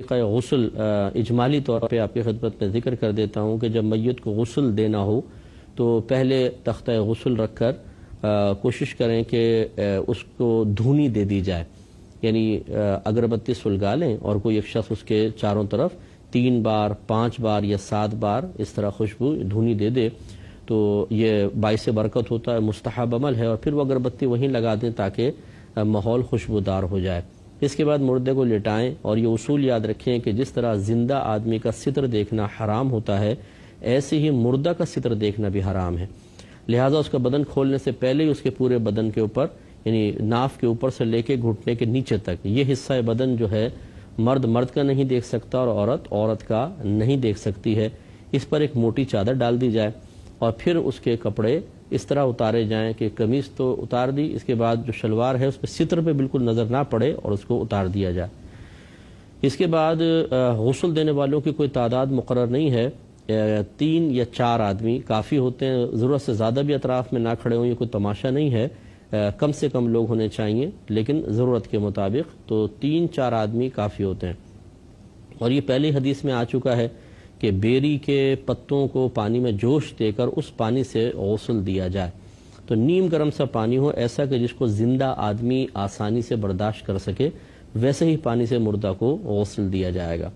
طریقہ غسل اجمالی طور پہ آپ کی خدمت میں ذکر کر دیتا ہوں کہ جب میت کو غسل دینا ہو تو پہلے تختہ غسل رکھ کر کوشش کریں کہ اس کو دھونی دے دی جائے، یعنی اگربتی سلگا لیں اور کوئی ایک شخص اس کے چاروں طرف 3 بار 5 بار یا 7 بار اس طرح خوشبو دھونی دے دے تو یہ باعث برکت ہوتا ہے، مستحب عمل ہے، اور پھر وہ اگربتی وہیں لگا دیں تاکہ ماحول خوشبودار ہو جائے۔ اس کے بعد مردے کو لٹائیں، اور یہ اصول یاد رکھیں کہ جس طرح زندہ آدمی کا ستر دیکھنا حرام ہوتا ہے، ایسے ہی مردہ کا ستر دیکھنا بھی حرام ہے، لہٰذا اس کا بدن کھولنے سے پہلے ہی اس کے پورے بدن کے اوپر، یعنی ناف کے اوپر سے لے کے گھٹنے کے نیچے تک یہ حصہ بدن جو ہے مرد کا نہیں دیکھ سکتا اور عورت کا نہیں دیکھ سکتی ہے، اس پر ایک موٹی چادر ڈال دی جائے، اور پھر اس کے کپڑے اس طرح اتارے جائیں کہ قمیص تو اتار دی، اس کے بعد جو شلوار ہے اس پہ ستر پہ بالکل نظر نہ پڑے اور اس کو اتار دیا جائے۔ اس کے بعد غسل دینے والوں کی کوئی تعداد مقرر نہیں ہے، 3 یا 4 آدمی کافی ہوتے ہیں، ضرورت سے زیادہ بھی اطراف میں نہ کھڑے ہوں، یہ کوئی تماشا نہیں ہے، کم سے کم لوگ ہونے چاہیے لیکن ضرورت کے مطابق، تو 3-4 آدمی کافی ہوتے ہیں۔ اور یہ پہلی حدیث میں آ چکا ہے کہ بیری کے پتوں کو پانی میں جوش دے کر اس پانی سے غسل دیا جائے، تو نیم گرم سا پانی ہو، ایسا کہ جس کو زندہ آدمی آسانی سے برداشت کر سکے، ویسے ہی پانی سے مردہ کو غسل دیا جائے گا۔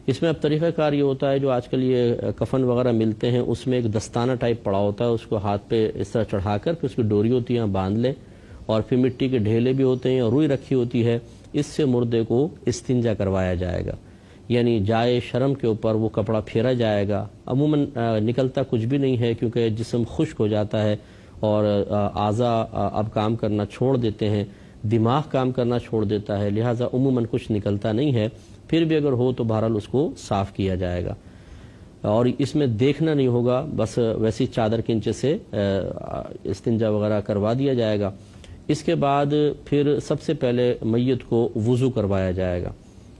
اس میں اب طریقہ کار یہ ہوتا ہے، جو آج کل یہ کفن وغیرہ ملتے ہیں اس میں ایک دستانہ ٹائپ پڑا ہوتا ہے، اس کو ہاتھ پہ اس طرح چڑھا کر پھر اس کی ڈوری ہوتی ہے باندھ لیں، اور پھر مٹی کے ڈھیلے بھی ہوتے ہیں اور روئی رکھی ہوتی ہے، اس سے مردے کو استنجا کروایا جائے گا، یعنی جائے شرم کے اوپر وہ کپڑا پھیرا جائے گا۔ عموماً نکلتا کچھ بھی نہیں ہے کیونکہ جسم خشک ہو جاتا ہے اور اعضاء اب کام کرنا چھوڑ دیتے ہیں، دماغ کام کرنا چھوڑ دیتا ہے، لہٰذا عموماً کچھ نکلتا نہیں ہے، پھر بھی اگر ہو تو بہرحال اس کو صاف کیا جائے گا، اور اس میں دیکھنا نہیں ہوگا، بس ویسی چادر کے نیچے سے استنجا وغیرہ کروا دیا جائے گا۔ اس کے بعد پھر سب سے پہلے میت کو وضو کروایا جائے گا۔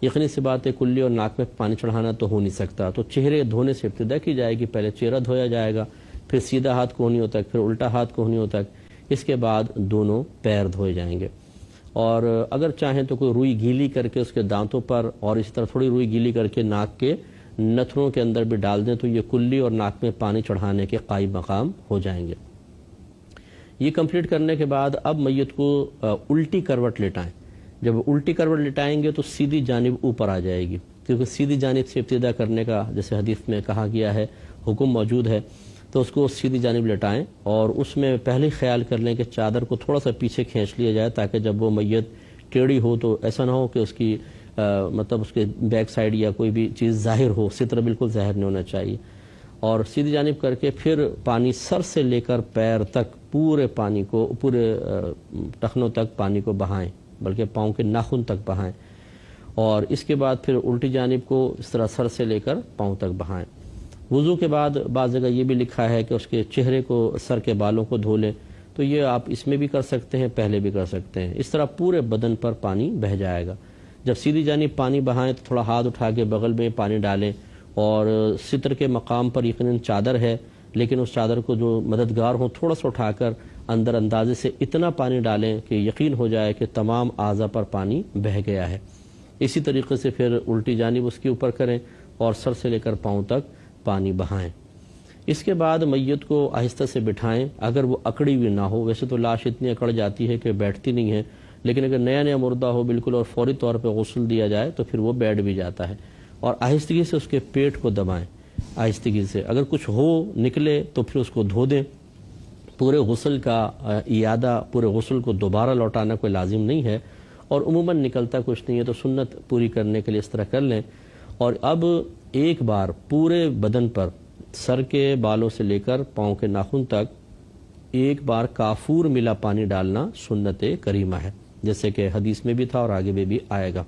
یقینی سی بات ہے کلی اور ناک میں پانی چڑھانا تو ہو نہیں سکتا، تو چہرے دھونے سے ابتدا کی جائے گی، پہلے چہرہ دھویا جائے گا، پھر سیدھا ہاتھ کوہنیوں تک، پھر الٹا ہاتھ کوہنیوں تک، اس کے بعد دونوں پیر دھوئے جائیں گے، اور اگر چاہیں تو کوئی روئی گیلی کر کے اس کے دانتوں پر، اور اسی طرح تھوڑی روئی گیلی کر کے ناک کے نتھنوں کے اندر بھی ڈال دیں تو یہ کلی اور ناک میں پانی چڑھانے کے قائم مقام ہو جائیں گے۔ یہ کمپلیٹ کرنے کے بعد اب میت کو الٹی کروٹ لٹائیں۔ جب الٹی کروٹ لٹائیں گے تو سیدھی جانب اوپر آ جائے گی، کیونکہ سیدھی جانب سے ابتدا کرنے کا جیسے حدیث میں کہا گیا ہے، حکم موجود ہے، تو اس کو سیدھی جانب لٹائیں، اور اس میں پہلے خیال کر لیں کہ چادر کو تھوڑا سا پیچھے کھینچ لیا جائے تاکہ جب وہ میت ٹیڑھی ہو تو ایسا نہ ہو کہ اس کی مطلب اس کے بیک سائڈ یا کوئی بھی چیز ظاہر ہو، ستر بالکل ظاہر نہیں ہونا چاہیے، اور سیدھی جانب کر کے پھر پانی سر سے لے کر پیر تک پورے پانی کو، پورے ٹخنوں تک پانی کو بہائیں، بلکہ پاؤں کے ناخن تک بہائیں، اور اس کے بعد پھر الٹی جانب کو اس طرح سر سے لے کر پاؤں تک بہائیں۔ وضو کے بعد بعض جگہ یہ بھی لکھا ہے کہ اس کے چہرے کو، سر کے بالوں کو دھو لیں، تو یہ آپ اس میں بھی کر سکتے ہیں، پہلے بھی کر سکتے ہیں، اس طرح پورے بدن پر پانی بہہ جائے گا۔ جب سیدھی جانب پانی بہائیں تو تھوڑا ہاتھ اٹھا کے بغل میں پانی ڈالیں، اور ستر کے مقام پر یقیناً چادر ہے، لیکن اس چادر کو جو مددگار ہو تھوڑا سا اٹھا کر اندر اندازے سے اتنا پانی ڈالیں کہ یقین ہو جائے کہ تمام اعضاء پر پانی بہہ گیا ہے۔ اسی طریقے سے پھر الٹی جانب اس کے اوپر کریں اور سر سے لے کر پاؤں تک پانی بہائیں۔ اس کے بعد میت کو آہستہ سے بٹھائیں، اگر وہ اکڑی ہوئی نہ ہو، ویسے تو لاش اتنی اکڑ جاتی ہے کہ بیٹھتی نہیں ہے، لیکن اگر نیا مردہ ہو بالکل اور فوری طور پہ غسل دیا جائے تو پھر وہ بیٹھ بھی جاتا ہے، اور آہستگی سے اس کے پیٹ کو دبائیں، آہستگی سے، اگر کچھ ہو نکلے تو پھر اس کو دھو دیں۔ پورے غسل کا اعادہ، پورے غسل کو دوبارہ لوٹانا کوئی لازم نہیں ہے، اور عموماً نکلتا کچھ نہیں ہے تو سنت پوری کرنے کے لیے اس طرح کر لیں۔ اور اب ایک بار پورے بدن پر، سر کے بالوں سے لے کر پاؤں کے ناخن تک ایک بار کافور ملا پانی ڈالنا سنت کریمہ ہے، جیسے کہ حدیث میں بھی تھا اور آگے میں بھی آئے گا۔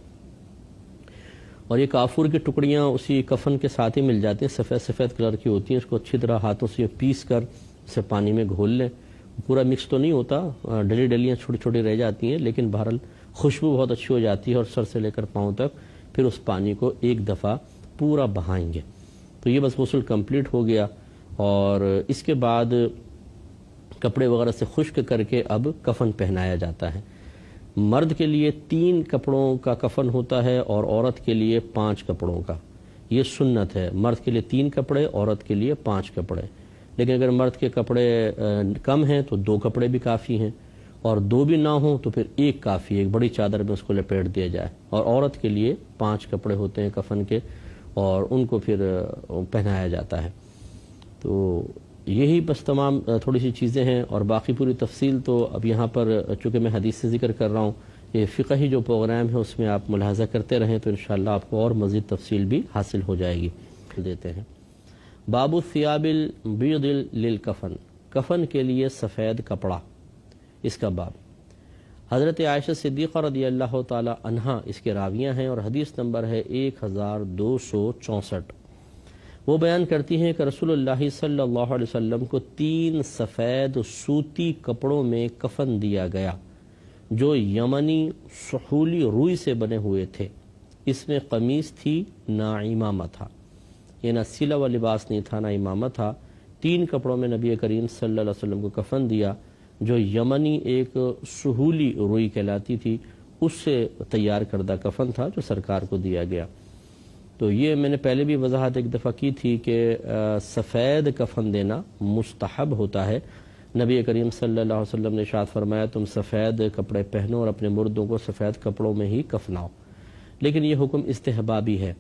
اور یہ کافور کی ٹکڑیاں اسی کفن کے ساتھ ہی مل جاتی ہیں، سفید سفید کلر کی ہوتی ہیں، اس کو اچھی طرح ہاتھوں سے پیس کر اسے پانی میں گھول لیں، پورا مکس تو نہیں ہوتا، ڈلی ڈلیاں چھوٹی چھوٹی رہ جاتی ہیں، لیکن بہرحال خوشبو بہت اچھی ہو جاتی ہے، اور سر سے لے کر پاؤں تک پھر اس پانی کو ایک دفعہ پورا بہائیں گے، تو یہ بس غسل کمپلیٹ ہو گیا۔ اور اس کے بعد کپڑے وغیرہ سے خشک کر کے اب کفن پہنایا جاتا ہے۔ مرد کے لیے 3 کپڑوں کا کفن ہوتا ہے اور عورت کے لیے 5 کپڑوں کا. یہ سنت ہے. مرد کے لیے 3 کپڑے، عورت کے لیے 5 کپڑے. لیکن اگر مرد کے کپڑے کم ہیں تو 2 کپڑے بھی کافی ہیں، اور 2 بھی نہ ہوں تو پھر 1 کافی، ایک بڑی چادر میں اس کو لپیٹ دیا جائے. اور عورت کے لیے 5 کپڑے ہوتے ہیں کفن کے، اور ان کو پھر پہنایا جاتا ہے. تو یہی بس تمام تھوڑی سی چیزیں ہیں، اور باقی پوری تفصیل تو اب یہاں پر چونکہ میں حدیث سے ذکر کر رہا ہوں، یہ فقہی جو پروگرام ہے اس میں آپ ملاحظہ کرتے رہیں تو انشاءاللہ آپ کو اور مزید تفصیل بھی حاصل ہو جائے گی. دیتے ہیں باب الثیاب البیض للکفن، کفن کے لیے سفید کپڑا، اس کا باب. حضرت عائشہ صدیقہ رضی اللہ تعالی عنہا اس کے راویہ ہیں، اور حدیث نمبر ہے 1264. وہ بیان کرتی ہیں کہ رسول اللہ صلی اللہ علیہ وسلم کو 3 سفید سوتی کپڑوں میں کفن دیا گیا جو یمنی سحولی روئی سے بنے ہوئے تھے. اس میں قمیص تھی، نہ امامہ تھا، یہ نہ سلا و لباس نہیں تھا، نہ امامہ تھا. 3 کپڑوں میں نبی کریم صلی اللہ علیہ وسلم کو کفن دیا جو یمنی ایک سحولی روئی کہلاتی تھی، اس سے تیار کردہ کفن تھا جو سرکار کو دیا گیا. تو یہ میں نے پہلے بھی وضاحت ایک دفعہ کی تھی کہ سفید کفن دینا مستحب ہوتا ہے. نبی کریم صلی اللہ علیہ وسلم نے ارشاد فرمایا تم سفید کپڑے پہنو اور اپنے مردوں کو سفید کپڑوں میں ہی کفناؤ. لیکن یہ حکم استحبابی ہے،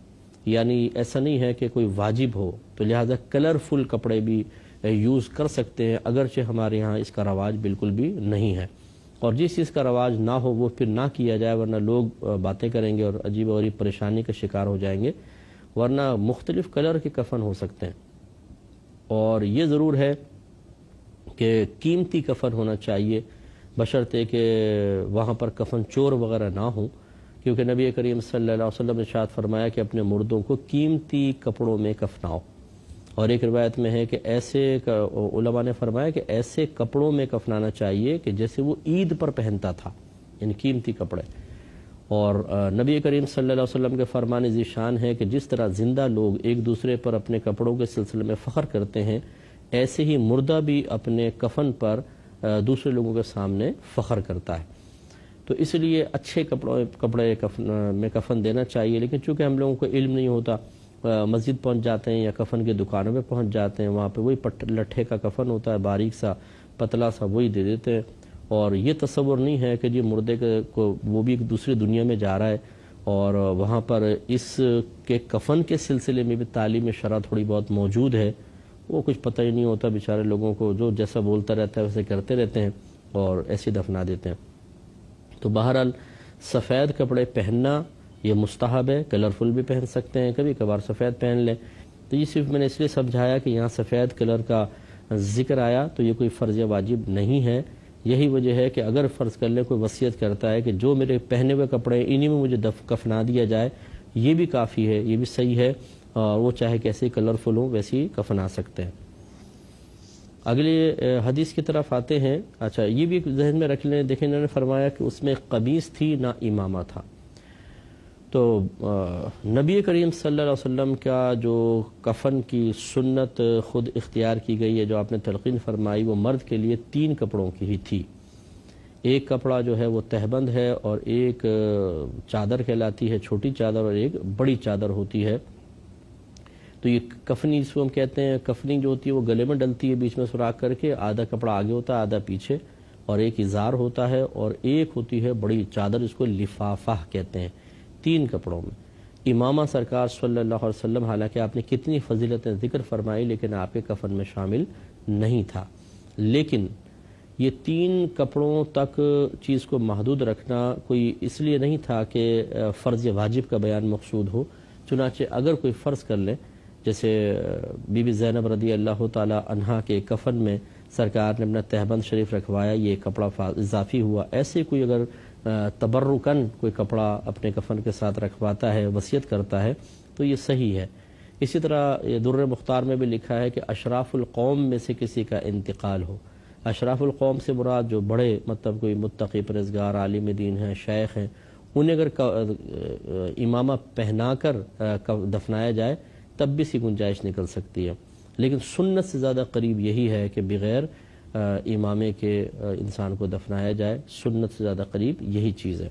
یعنی ایسا نہیں ہے کہ کوئی واجب ہو، تو لہذا کلرفل کپڑے بھی یوز کر سکتے ہیں، اگرچہ ہمارے ہاں اس کا رواج بالکل بھی نہیں ہے. اور جس چیز کا رواج نہ ہو وہ پھر نہ کیا جائے، ورنہ لوگ باتیں کریں گے اور عجیب و غریب پریشانی کا شکار ہو جائیں گے. ورنہ مختلف کلر کے کفن ہو سکتے ہیں، اور یہ ضرور ہے کہ قیمتی کفن ہونا چاہیے، بشرطے کہ وہاں پر کفن چور وغیرہ نہ ہوں، کیونکہ نبی کریم صلی اللہ علیہ وسلم نے ارشاد فرمایا کہ اپنے مردوں کو قیمتی کپڑوں میں کفناؤ. اور ایک روایت میں ہے کہ ایسے علماء نے فرمایا کہ ایسے کپڑوں میں کفنانا چاہیے کہ جیسے وہ عید پر پہنتا تھا، یعنی قیمتی کپڑے. اور نبی کریم صلی اللہ علیہ وسلم کے فرمان ذی شان ہے کہ جس طرح زندہ لوگ ایک دوسرے پر اپنے کپڑوں کے سلسلے میں فخر کرتے ہیں، ایسے ہی مردہ بھی اپنے کفن پر دوسرے لوگوں کے سامنے فخر کرتا ہے. تو اس لیے اچھے کپڑے میں کفن دینا چاہیے. لیکن چونکہ ہم لوگوں کو علم نہیں ہوتا، مسجد پہنچ جاتے ہیں یا کفن کی دکانوں میں پہنچ جاتے ہیں، وہاں پہ وہی لٹھے کا کفن ہوتا ہے، باریک سا پتلا سا، وہی دے دیتے ہیں. اور یہ تصور نہیں ہے کہ جی مردے کو وہ بھی ایک دوسری دنیا میں جا رہا ہے، اور وہاں پر اس کے کفن کے سلسلے میں بھی تعلیم شرع تھوڑی بہت موجود ہے. وہ کچھ پتہ ہی نہیں ہوتا بیچارے لوگوں کو، جو جیسا بولتا رہتا ہے ویسے کرتے رہتے ہیں اور ایسے دفنا دیتے ہیں. تو بہرحال سفید کپڑے پہننا یہ مستحب ہے، کلرفل بھی پہن سکتے ہیں، کبھی کبھار سفید پہن لیں. تو یہ صرف میں نے اس لیے سمجھایا کہ یہاں سفید کلر کا ذکر آیا تو یہ کوئی فرض واجب نہیں ہے. یہی وجہ ہے کہ اگر فرض کر لیں کوئی وصیت کرتا ہے کہ جو میرے پہنے ہوئے کپڑے انہی میں مجھے کفنا دیا جائے، یہ بھی کافی ہے، یہ بھی صحیح ہے، اور وہ چاہے کیسے کلرفل ہوں ویسے ہی کفنا سکتے ہیں. اگلی حدیث کی طرف آتے ہیں. اچھا یہ بھی ذہن میں رکھ لیں، دیکھیں انہوں نے فرمایا کہ اس میں قمیص تھی، نہ امامہ تھا. تو نبی کریم صلی اللہ علیہ وسلم کا جو کفن کی سنت خود اختیار کی گئی ہے، جو آپ نے تلقین فرمائی، وہ مرد کے لیے 3 کپڑوں کی ہی تھی. ایک کپڑا جو ہے وہ تہبند ہے، اور ایک چادر کہلاتی ہے، چھوٹی چادر، اور ایک بڑی چادر ہوتی ہے. تو یہ کفنی جس کو ہم کہتے ہیں، کفنی جو ہوتی ہے وہ گلے میں ڈلتی ہے، بیچ میں سوراخ کر کے، آدھا کپڑا آگے ہوتا ہے آدھا پیچھے، اور ایک ازار ہوتا ہے، اور ایک ہوتی ہے بڑی چادر، اس کو لفافہ کہتے ہیں. 3 کپڑوں میں. امامہ سرکار صلی اللہ علیہ وسلم حالانکہ آپ نے کتنی فضیلتیں ذکر فرمائی لیکن آپ کے کفن میں شامل نہیں تھا. لیکن یہ 3 کپڑوں تک چیز کو محدود رکھنا کوئی اس لیے نہیں تھا کہ فرض واجب کا بیان مقصود ہو. چنانچہ اگر کوئی فرض کر لے، جیسے بی بی زینب رضی اللہ تعالی عنہا کے کفن میں سرکار نے اپنا تہبند شریف رکھوایا، یہ کپڑا اضافی ہوا. ایسے کوئی اگر تبرکن کوئی کپڑا اپنے کفن کے ساتھ رکھواتا ہے، وصیت کرتا ہے، تو یہ صحیح ہے. اسی طرح یہ در مختار میں بھی لکھا ہے کہ اشراف القوم میں سے کسی کا انتقال ہو. اشراف القوم سے مراد جو بڑے مطلب کوئی متقی پرہیزگار عالم دین ہیں، شیخ ہیں، انہیں اگر امامہ پہنا کر دفنایا جائے تب بھی سی گنجائش نکل سکتی ہے. لیکن سنت سے زیادہ قریب یہی ہے کہ بغیر امامے کے انسان کو دفنایا جائے، سنت سے زیادہ قریب یہی چیز ہے۔